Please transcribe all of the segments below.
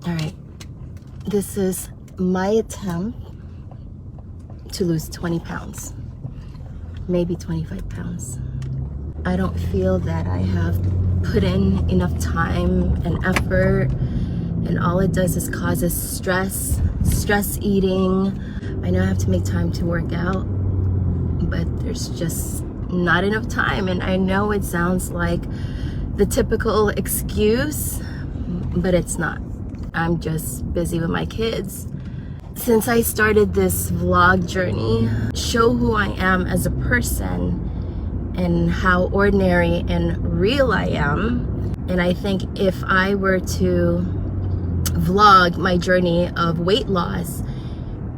All right, this is my attempt to lose 20 pounds, maybe 25 pounds. I don't feel that I have put in enough time and effort, and all it does is causes stress eating. I know I have to make time to work out, but there's just not enough time. And I know it sounds like the typical excuse, but it's not. I'm just busy with my kids. Since I started this vlog journey, show who I am as a person and how ordinary and real I am. And I think if I were to vlog my journey of weight loss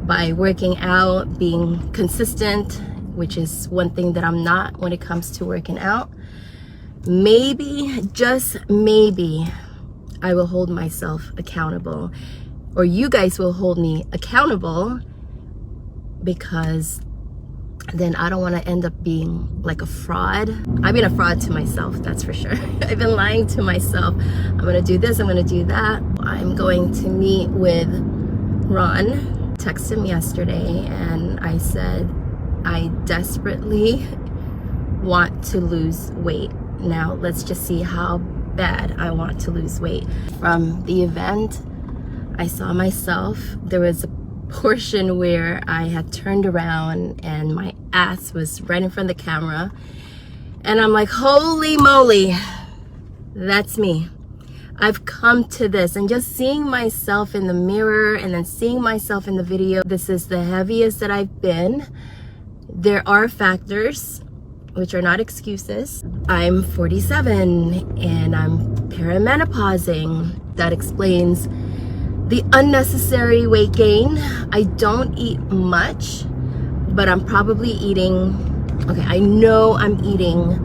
by working out, being consistent, which is one thing that I'm not when it comes to working out, maybe, just maybe, I will hold myself accountable, or you guys will hold me accountable, because then I don't want to end up being like a fraud. I've been a fraud to myself, that's for sure. I've been lying to myself. I'm gonna do this, I'm gonna do that. I'm going to meet with Ron. Texted him yesterday and I said I desperately want to lose weight. Now let's just see how bad I want to lose weight. From the event, I saw myself. There was a portion where I had turned around and my ass was right in front of the camera, and I'm like, holy moly, that's me. I've come to this, and just seeing myself in the mirror and then seeing myself in the video, this is the heaviest that I've been. There are factors which are not excuses. I'm 47 and I'm perimenopausing. That explains the unnecessary weight gain. I don't eat much, but I'm probably eating, okay, I know I'm eating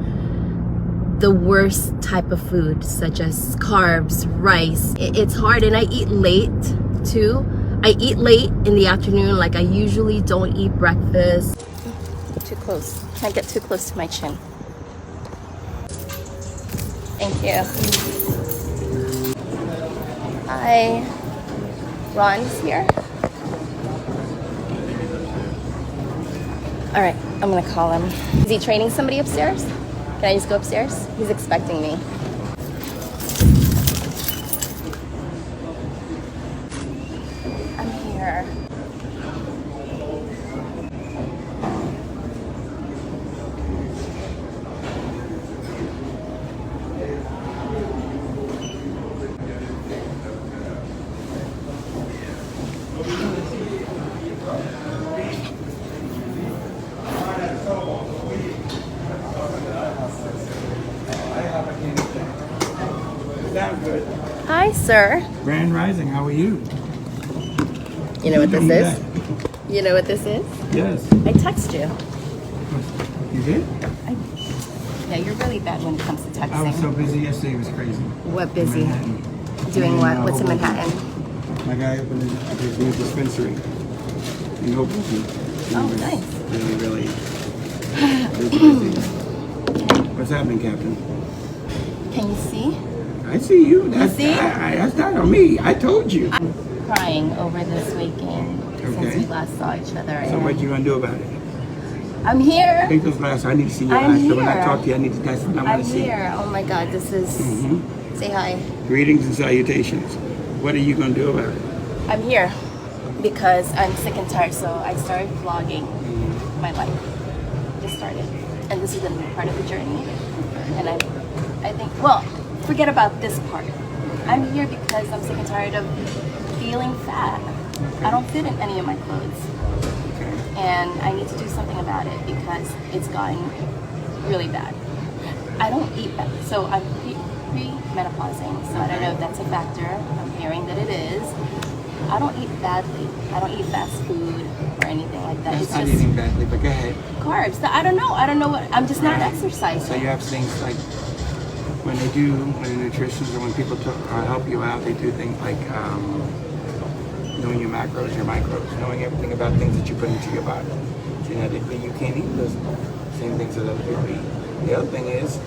the worst type of food, such as carbs, rice. It's hard, and I eat late too. I eat late in the afternoon, like I usually don't eat breakfast. Too close, can't get too close to my chin. Thank you. Hi. Ron's here. All right, I'm gonna call him. Is he training somebody upstairs? Can I just go upstairs? He's expecting me. I'm here. Good. Hi, sir. Grand Rising, how are you? You know what this is? You know what this is? Yes. I text you. You did? Yeah, you're really bad when it comes to texting. I was so busy yesterday, it was crazy. What busy? Manhattan. Doing what? What's in Manhattan? My guy opened his new dispensary in Hoboken. Oh, nice. Really busy. What's happening, Captain? Can you see? I see you. That's, see? That's not on me. I told you. I'm crying over this weight gain since we last saw each other. So what you gonna do about it? I'm here. Take those glasses. I need to see your I'm eyes. So when I here. talk to you, I need to. That's what I want I'm to see. here. Oh my God, this is. Say hi. Greetings and salutations. What are you gonna do about it? I'm here because I'm sick and tired. So I started vlogging my life. Just started, and this is the part of the journey. And I think, well, forget about this part. I'm here because I'm sick and tired of feeling fat. I don't fit in any of my clothes. And I need to do something about it because it's gotten really bad. I don't eat bad. So I'm pre-menopausing, so I don't know if that's a factor. I'm hearing that it is. I don't eat badly. I don't eat fast food or anything like that. It's not eating badly, but go ahead. Carbs. I don't know. I don't know what. I'm just not exercising. So you have things like when the nutritionists or when people help you out, they do things like knowing your macros, your micros, knowing everything about things that you put into your body. Genetically, you can't eat those same things that other people eat. The other thing is,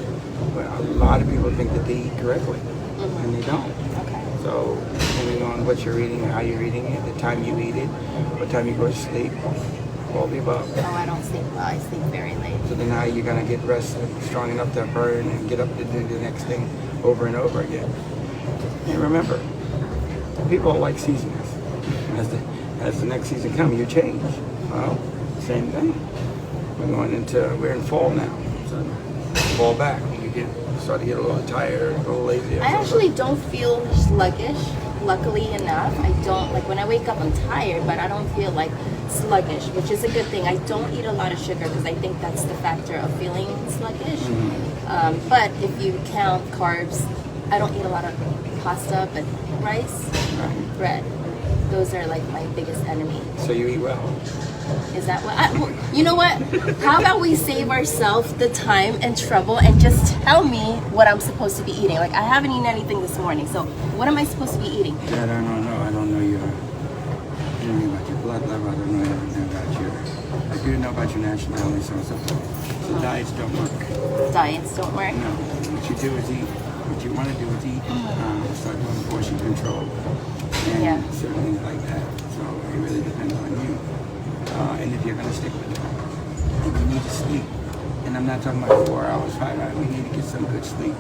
well, a lot of people think that they eat correctly, and they don't. Okay. So depending on what you're eating and how you're eating it, the time you eat it, what time you go to sleep, all the above. Oh, I don't sleep well. I sleep very late. So then how you're gonna get rested, strong enough to burn and get up to do the next thing over and over again. And remember, people like seasons. As the next season comes, you change. Well, same thing. We're in fall now. So fall back when you start to get a little tired, a little lazy. I actually don't feel sluggish. Luckily enough, I don't, like when I wake up I'm tired, but I don't feel like sluggish, which is a good thing. I don't eat a lot of sugar because I think that's the factor of feeling sluggish. But if you count carbs, I don't eat a lot of pasta, but rice, bread, those are like my biggest enemy. So you eat well. Is that what? You know what? How about we save ourselves the time and trouble and just tell me what I'm supposed to be eating? Like I haven't eaten anything this morning, so what am I supposed to be eating? That I don't know. I don't know anything about your blood level. I don't know anything about your. I do know about your nationality, so on and so forth. So diets don't work. Diets don't work. No. What you do is eat. What you want to do is eat. Start doing portion control and certain things like that. So it really depends on you. And if you're going to stick with it, and you need to sleep. And I'm not talking about 4 hours, 5 hours. We need to get some good sleep.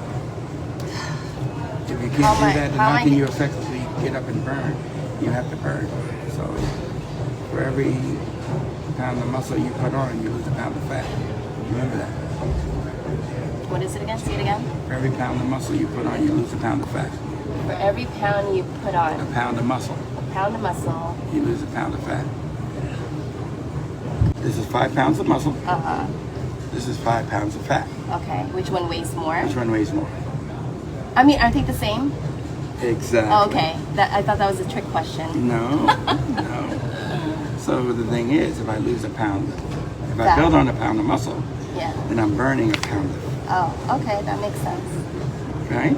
If you can't do that, then how can you effectively get up and burn? You have to burn. So for every pound of muscle you put on, you lose a pound of fat. Remember that. What is it again? Say it again. For every pound of muscle you put on, you lose a pound of fat. For every pound you put on. A pound of muscle. A pound of muscle. You lose a pound of fat. This is 5 pounds of muscle. This is 5 pounds of fat. Okay. Which one weighs more? Which one weighs more? I mean, aren't they the same? Exactly. Oh, okay. I thought that was a trick question. No, no. So the thing is, if I lose a pound, if I build on a pound of muscle, then I'm burning a pound of. Oh, okay. That makes sense. Right?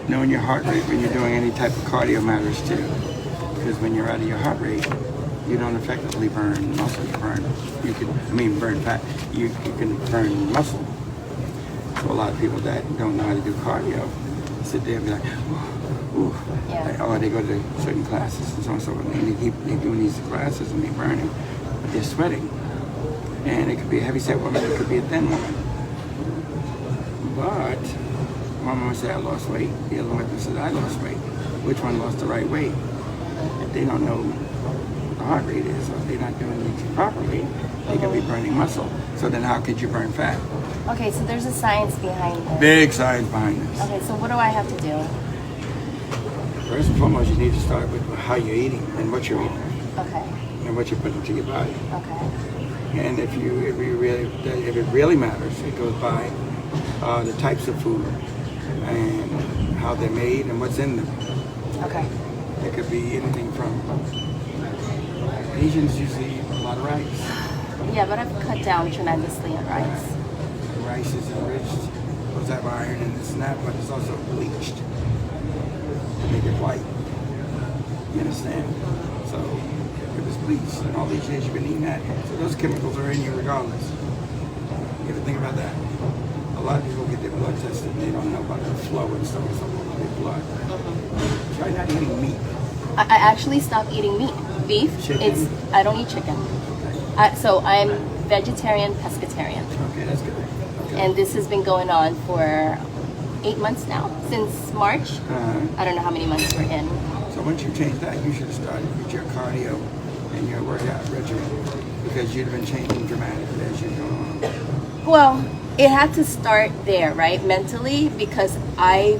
Knowing your heart rate when you're doing any type of cardio matters too. Because when you're out of your heart rate, you don't effectively burn muscle. Burn fat. You can burn muscle. So a lot of people that don't know how to do cardio sit there and be like, ooh. Or they go to certain classes and so on and so forth. And they doing these classes and they're burning, but they're sweating. And it could be a heavy-set woman, it could be a thin woman. But one woman said I lost weight, the other one said I lost weight. Which one lost the right weight? If they don't know what the heart rate is, or if they're not doing it properly, they could be burning muscle. So then how could you burn fat? Okay, so there's a science behind this. Big science behind this. Okay, so what do I have to do? First and foremost, you need to start with how you're eating and what you're eating. Okay. And what you're putting into your body. Okay. And if it really matters, it goes by the types of food and how they're made and what's in them. Okay. It could be anything from Asians usually eat a lot of rice. Yeah, but I've cut down tremendously on rice. Rice is enriched, does have iron and this and that, but it's also bleached to make it white. You understand? So it was bleached, and all these years you've been eating that. So those chemicals are in you regardless. You ever think about that? A lot of people get their blood tested and they don't know about the flow and stuff of their blood. Try not eating meat. I actually stopped eating meat. Beef. Chicken? I don't eat chicken. So I'm vegetarian, pescatarian. Okay, that's good. Okay. And this has been going on for 8 months now, since March. I don't know how many months we're in. So once you change that, you should have started with your cardio and your workout regimen, because you'd have been changing dramatically as you go on. Well, it had to start there, right? Mentally, because I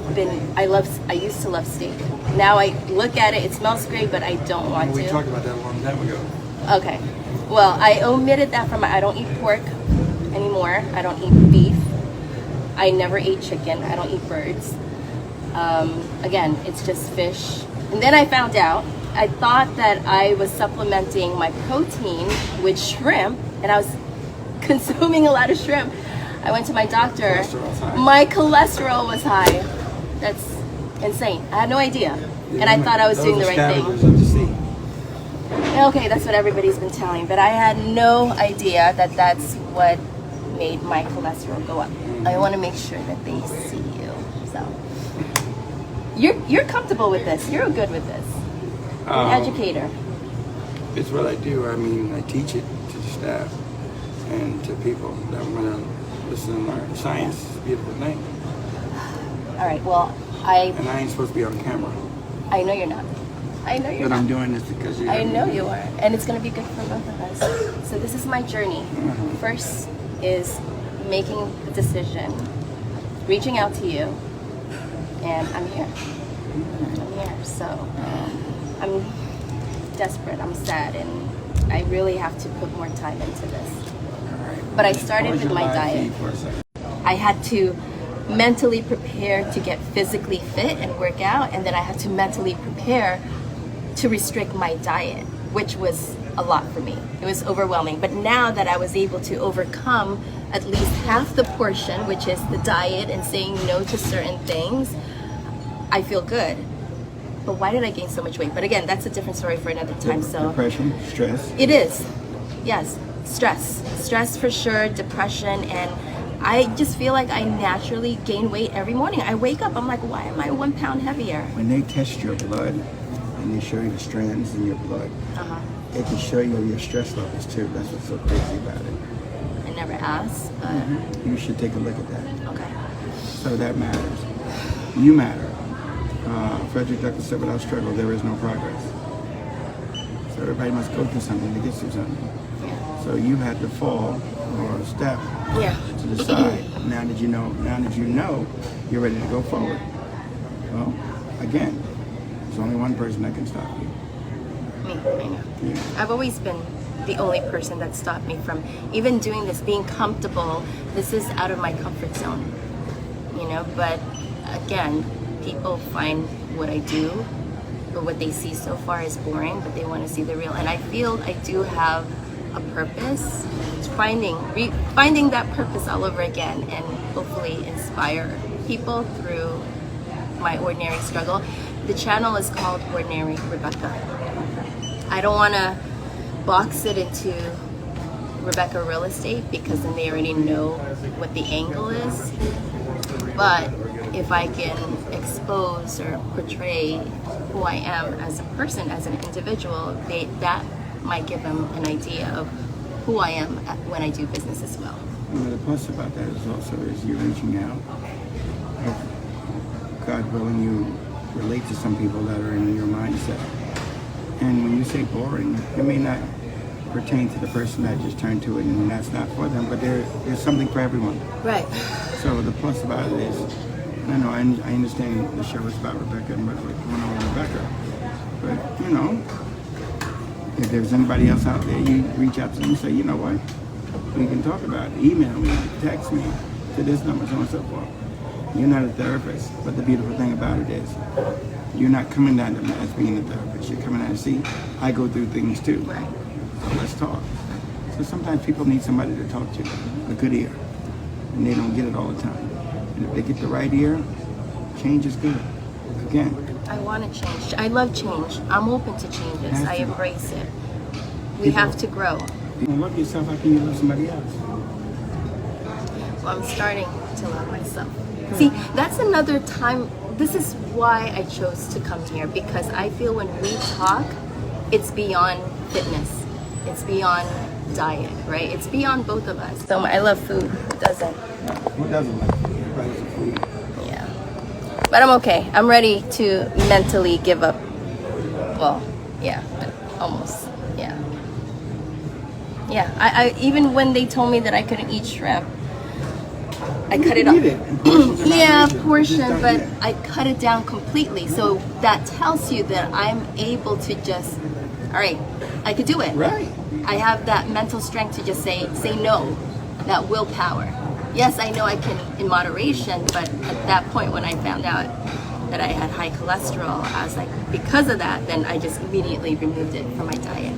used to love steak. Now I look at it, it smells great, but I don't want to. We talked about that a long time ago. Okay. Well, I omitted that from I don't eat pork anymore. I don't eat beef. I never ate chicken. I don't eat birds. Again, it's just fish. And then I found out, I thought that I was supplementing my protein with shrimp, and I was consuming a lot of shrimp. I went to my doctor. My cholesterol was high. That's insane. I had no idea. And I thought I was doing the right thing. Okay, that's what everybody's been telling, but I had no idea that that's what made my cholesterol go up. I want to make sure that they see you. So You're comfortable with this. You're good with this. An educator. It's what I do. I mean, I teach it to the staff and to people that want to listen and learn. Science is a beautiful thing. All right. Well, And I ain't supposed to be on camera. I know you're not. I know you're But not. I'm doing this because you. I know you are, and it's gonna be good for both of us. So this is my journey. First is making the decision, reaching out to you, and I'm here. I'm here. So I'm desperate. I'm sad, and I really have to put more time into this. But I started with my diet. I had to mentally prepare to get physically fit and work out, and then I had to mentally prepare to restrict my diet, which was a lot for me. It was overwhelming. But now that I was able to overcome at least half the portion, which is the diet and saying no to certain things, I feel good. But why did I gain so much weight? But again, that's a different story for another time. So Depression, stress. it is. Yes, stress. Stress for sure, depression, and I just feel like I naturally gain weight every morning. I wake up, I'm like, why am I 1 pound heavier? When they test your blood and they show you the strands in your blood, it can show you your stress levels too. That's what's so crazy about it. I never asked, but You should take a look at that. okay. So that matters. You matter. Frederick Douglass said, without struggle, there is no progress. So everybody must go through something to get through something. Yeah. So you had to fall or step Yeah. to the side. Now that you know, you're ready to go forward. Well, again, there's only one person that can stop you. Me, I know. Yeah. I've always been the only person that stopped me from even doing this, being comfortable. This is out of my comfort zone, you know, but again, people find what I do or what they see so far is boring, but they want to see the real. And I feel I do have a purpose. It's finding that purpose all over again, and hopefully inspire people through my ordinary struggle. The channel is called Ordinary Rebecca. I don't want to box it into Rebecca Real Estate because then they already know what the angle is. But if I can expose or portray who I am as a person, as an individual, that might give them an idea of who I am when I do business as well. The plus about that is also is you're reaching out. If God willing, you relate to some people that are in your mindset. And when you say boring, it may not pertain to the person that just turned to it and that's not for them, but there's something for everyone. Right. So the plus about it is, I understand the show is about Rebecca and what's going on with Rebecca, but if there's anybody else out there, you reach out to them and say, you know what, we can talk about it. Email me, text me to this number, so on and so forth. You're not a therapist, but the beautiful thing about it is you're not coming down to me as being a therapist. You're coming down to see, I go through things too. Right. So let's talk. So sometimes people need somebody to talk to, a good ear, and they don't get it all the time. And if they get the right ear, change is good. Again, I want to change. I love change. I'm open to changes. Have I to. embrace it. We have to grow. you don't love yourself, how can you love somebody else? Well, I'm starting to love myself. See, that's another time. This is why I chose to come here, because I feel when we talk, it's beyond fitness. It's beyond diet, right? It's beyond both of us. So I love food. Who doesn't? Who doesn't like food? Everybody loves food. Yeah. But I'm okay. I'm ready to mentally give up. Well, yeah, but almost. Yeah. Yeah. I even when they told me that I couldn't eat shrimp, I cut it off. Eat it in portions and Yeah, not portion, just don't but eat it. I cut it down completely. So that tells you that I'm able to just, all right, I could do it. Right. I have that mental strength to just say no, that willpower. Yes, I know I can in moderation, but at that point when I found out that I had high cholesterol, I was like, because of that, then I just immediately removed it from my diet.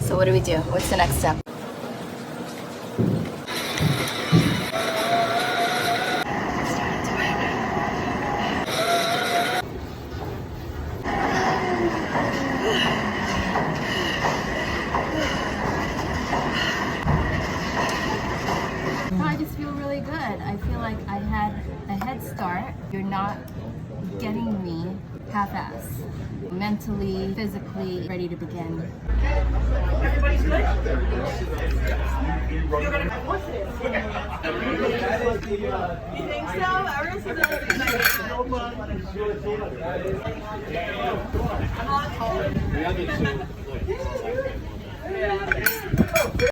So what do we do? What's the next step? I just feel really good. I feel like I had a head start. You're not getting me half-ass, mentally, physically ready to begin. The other two.